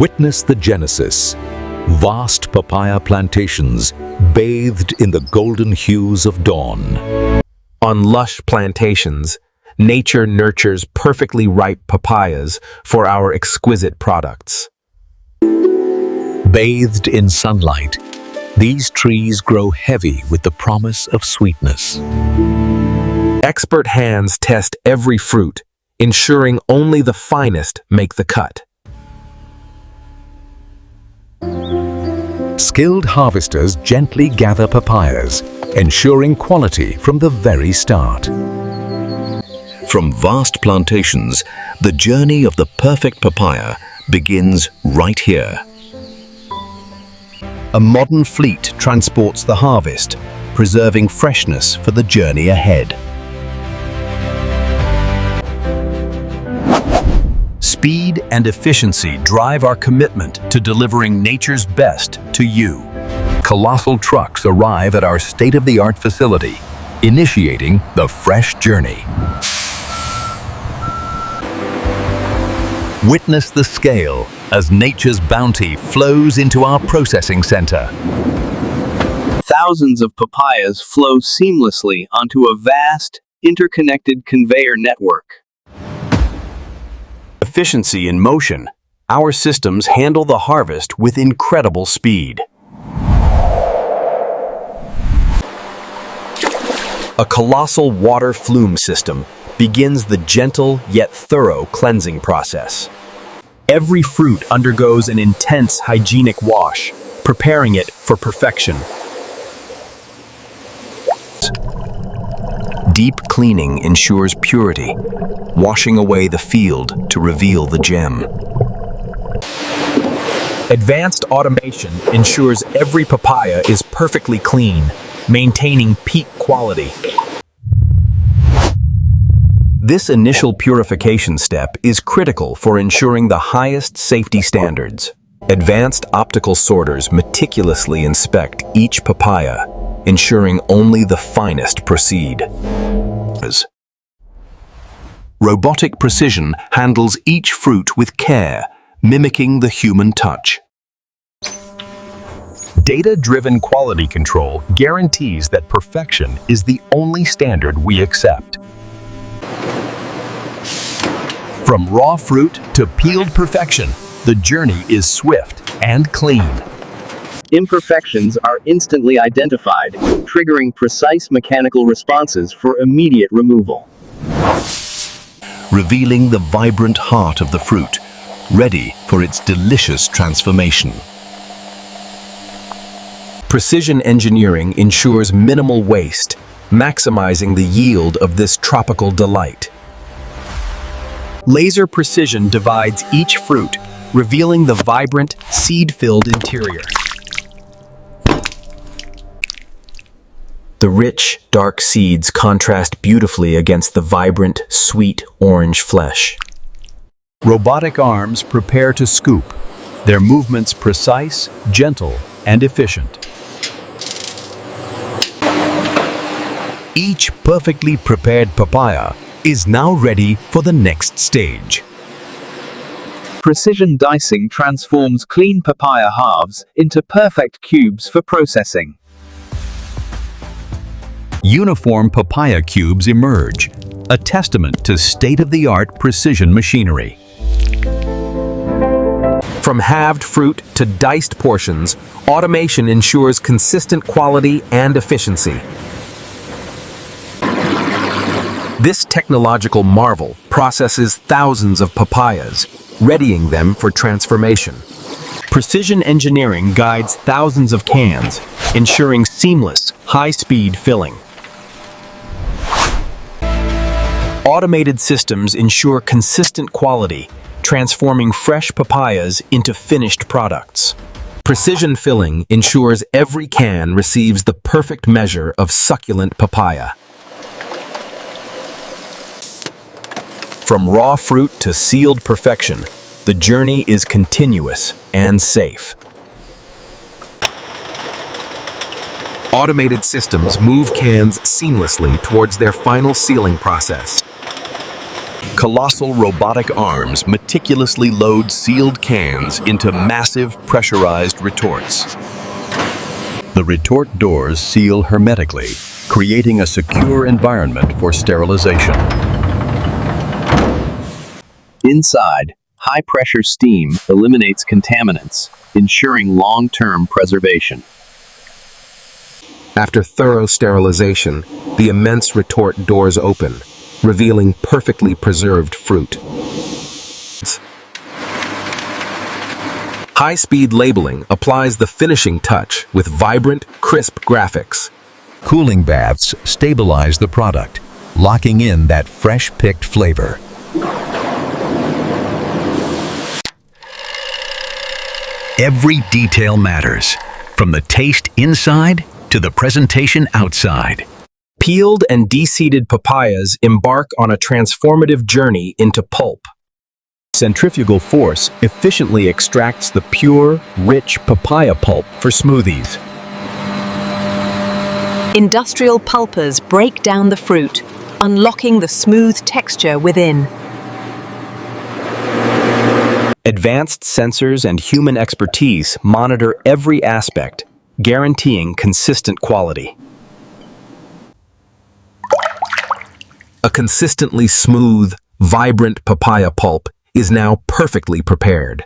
Witness the genesis. Vast papaya plantations bathed in the golden hues of dawn. On lush plantations, nature nurtures perfectly ripe papayas for our exquisite products. Bathed in sunlight, these trees grow heavy with the promise of sweetness. Expert hands test every fruit, ensuring only the finest make the cut. Skilled harvesters gently gather papayas, ensuring quality from the very start. From vast plantations, the journey of the perfect papaya begins right here. A modern fleet transports the harvest, preserving freshness for the journey ahead. Speed and efficiency drive our commitment to delivering nature's best to you. Colossal trucks arrive at our state-of-the-art facility, initiating the fresh journey. Witness the scale as nature's bounty flows into our processing center. Thousands of papayas flow seamlessly onto a vast, interconnected conveyor network. Efficiency in motion, our systems handle the harvest with incredible speed. A colossal water flume system begins the gentle yet thorough cleansing process. Every fruit undergoes an intense hygienic wash, preparing it for perfection. Deep cleaning ensures purity, washing away the field to reveal the gem. Advanced automation ensures every papaya is perfectly clean, maintaining peak quality. This initial purification step is critical for ensuring the highest safety standards. Advanced optical sorters meticulously inspect each papaya, ensuring only the finest proceed. Robotic precision handles each fruit with care, mimicking the human touch. Data-driven quality control guarantees that perfection is the only standard we accept. From raw fruit to peeled perfection, the journey is swift and clean. Imperfections are instantly identified, triggering precise mechanical responses for immediate removal. Revealing the vibrant heart of the fruit, ready for its delicious transformation. Precision engineering ensures minimal waste, maximizing the yield of this tropical delight. Laser precision divides each fruit, revealing the vibrant, seed-filled interior. The rich, dark seeds contrast beautifully against the vibrant, sweet orange flesh. Robotic arms prepare to scoop, their movements precise, gentle, and efficient. Each perfectly prepared papaya is now ready for the next stage. Precision dicing transforms clean papaya halves into perfect cubes for processing. Uniform papaya cubes emerge, a testament to state-of-the-art precision machinery. From halved fruit to diced portions, automation ensures consistent quality and efficiency. This technological marvel processes thousands of papayas, readying them for transformation. Precision engineering guides thousands of cans, ensuring seamless, high-speed filling. Automated systems ensure consistent quality, transforming fresh papayas into finished products. Precision filling ensures every can receives the perfect measure of succulent papaya. From raw fruit to sealed perfection, the journey is continuous and safe. Automated systems move cans seamlessly towards their final sealing process. Colossal robotic arms meticulously load sealed cans into massive pressurized retorts. The retort doors seal hermetically, creating a secure environment for sterilization. Inside, high-pressure steam eliminates contaminants, ensuring long-term preservation. After thorough sterilization, the immense retort doors open, revealing perfectly preserved fruit. High-speed labeling applies the finishing touch with vibrant, crisp graphics. Cooling baths stabilize the product, locking in that fresh-picked flavor. Every detail matters, from the taste inside to the presentation outside. Peeled and de-seeded papayas embark on a transformative journey into pulp. Centrifugal force efficiently extracts the pure, rich papaya pulp for smoothies. Industrial pulpers break down the fruit, unlocking the smooth texture within. Advanced sensors and human expertise monitor every aspect, guaranteeing consistent quality. A consistently smooth, vibrant papaya pulp is now perfectly prepared.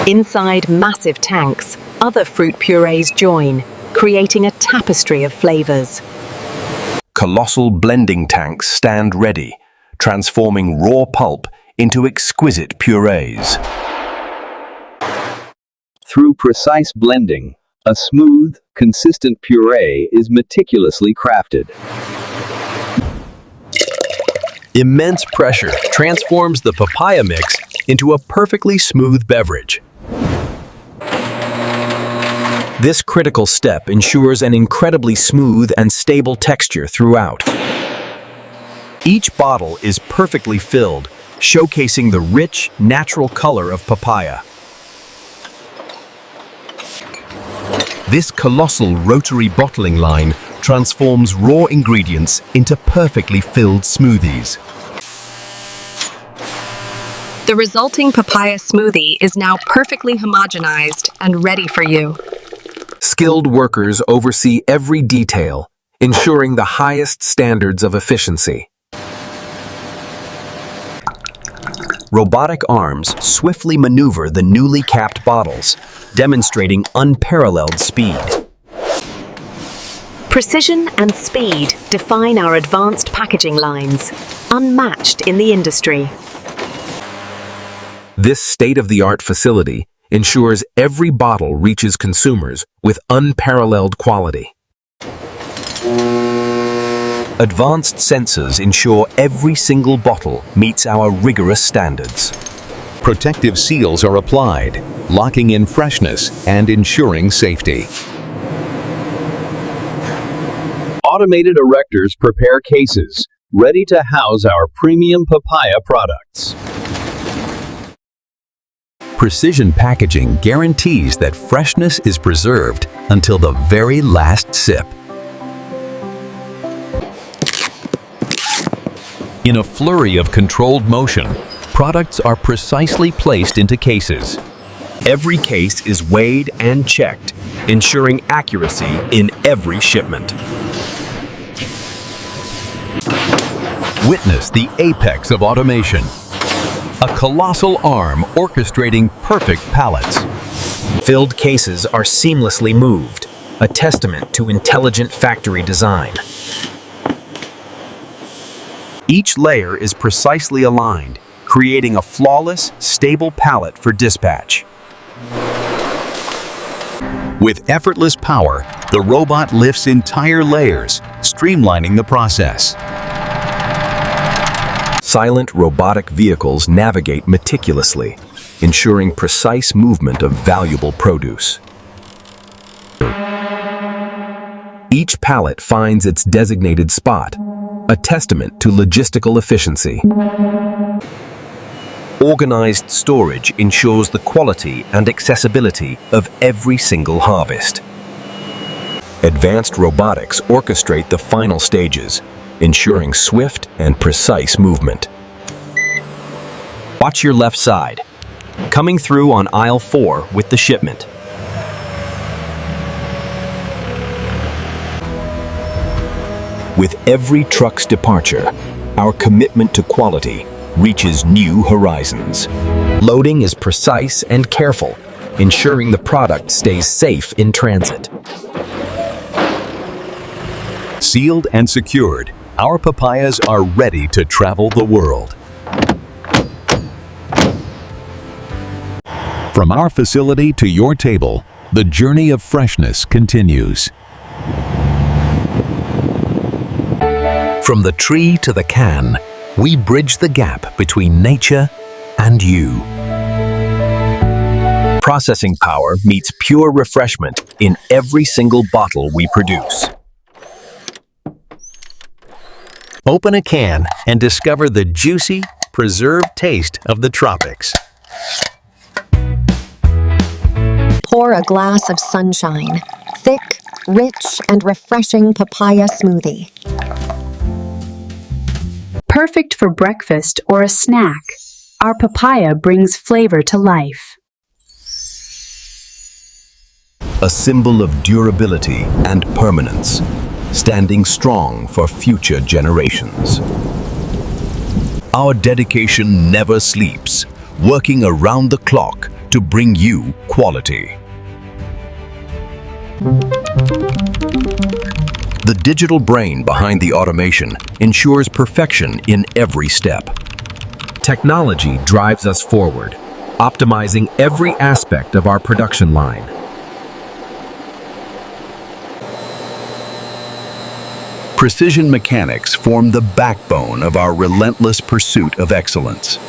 Inside massive tanks, other fruit purees join, creating a tapestry of flavors. Colossal blending tanks stand ready, transforming raw pulp into exquisite purees. Through precise blending, a smooth, consistent puree is meticulously crafted. Immense pressure transforms the papaya mix into a perfectly smooth beverage. This critical step ensures an incredibly smooth and stable texture throughout. Each bottle is perfectly filled, showcasing the rich, natural color of papaya. This colossal rotary bottling line transforms raw ingredients into perfectly filled smoothies. The resulting papaya smoothie is now perfectly homogenized and ready for you. Skilled workers oversee every detail, ensuring the highest standards of efficiency. Robotic arms swiftly maneuver the newly capped bottles, demonstrating unparalleled speed. Precision and speed define our advanced packaging lines, unmatched in the industry. This state-of-the-art facility ensures every bottle reaches consumers with unparalleled quality. Advanced sensors ensure every single bottle meets our rigorous standards. Protective seals are applied, locking in freshness and ensuring safety. Automated erectors prepare cases, ready to house our premium papaya products. Precision packaging guarantees that freshness is preserved until the very last sip. In a flurry of controlled motion, products are precisely placed into cases. Every case is weighed and checked, ensuring accuracy in every shipment. Witness the apex of automation. A colossal arm orchestrating perfect pallets. Filled cases are seamlessly moved, a testament to intelligent factory design. Each layer is precisely aligned, creating a flawless, stable pallet for dispatch. With effortless power, the robot lifts entire layers, streamlining the process. Silent robotic vehicles navigate meticulously, ensuring precise movement of valuable produce. Each pallet finds its designated spot, a testament to logistical efficiency. Organized storage ensures the quality and accessibility of every single harvest. Advanced robotics orchestrate the final stages, ensuring swift and precise movement. Watch your left side. Coming through on aisle 4 with the shipment. With every truck's departure, our commitment to quality reaches new horizons. Loading is precise and careful, ensuring the product stays safe in transit. Sealed and secured, our papayas are ready to travel the world. From our facility to your table, the journey of freshness continues. From the tree to the can, we bridge the gap between nature and you. Processing power meets pure refreshment in every single bottle we produce. Open a can and discover the juicy, preserved taste of the tropics. Pour a glass of sunshine, thick, rich, and refreshing papaya smoothie. Perfect for breakfast or a snack, our papaya brings flavor to life. A symbol of durability and permanence, standing strong for future generations. Our dedication never sleeps, working around the clock to bring you quality. The digital brain behind the automation ensures perfection in every step. Technology drives us forward, optimizing every aspect of our production line. Precision mechanics form the backbone of our relentless pursuit of excellence.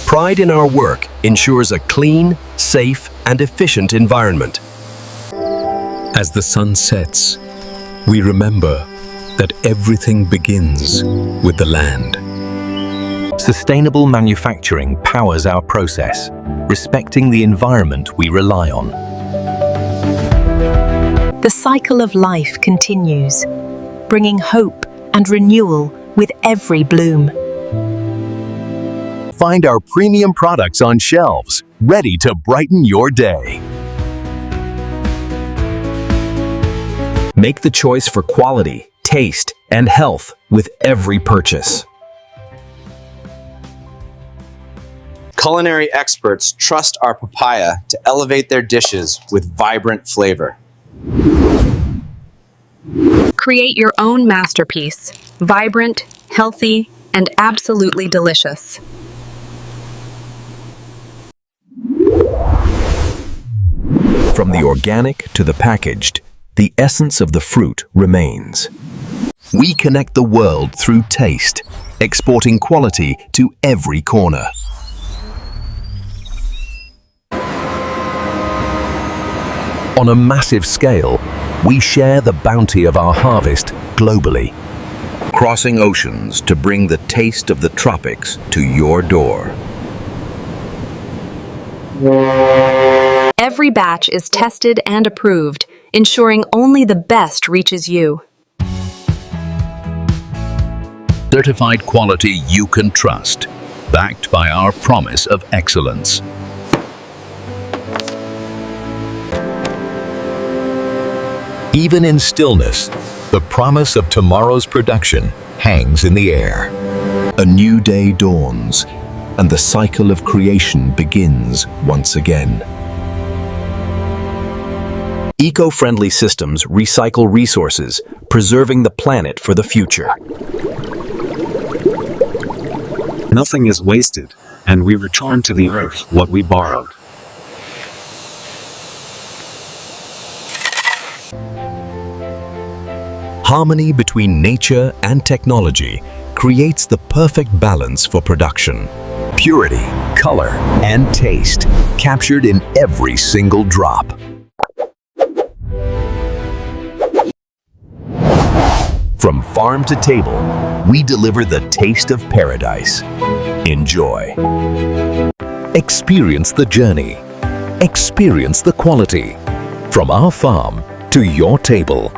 Pride in our work ensures a clean, safe, and efficient environment. As the sun sets, we remember that everything begins with the land. Sustainable manufacturing powers our process, respecting the environment we rely on. The cycle of life continues, bringing hope and renewal with every bloom. Find our premium products on shelves, ready to brighten your day. Make the choice for quality, taste, and health with every purchase. Culinary experts trust our papaya to elevate their dishes with vibrant flavor. Create your own masterpiece, vibrant, healthy, and absolutely delicious. From the organic to the packaged, the essence of the fruit remains. We connect the world through taste, exporting quality to every corner. On a massive scale, we share the bounty of our harvest globally, crossing oceans to bring the taste of the tropics to your door. Every batch is tested and approved, ensuring only the best reaches you. Certified quality you can trust, backed by our promise of excellence. Even in stillness, the promise of tomorrow's production hangs in the air. A new day dawns, and the cycle of creation begins once again. Eco-friendly systems recycle resources, preserving the planet for the future. Nothing is wasted, and we return to the earth what we borrowed. Harmony between nature and technology creates the perfect balance for production. Purity, color, and taste captured in every single drop. From farm to table, we deliver the taste of paradise. Enjoy. Experience the journey. Experience the quality. From our farm to your table.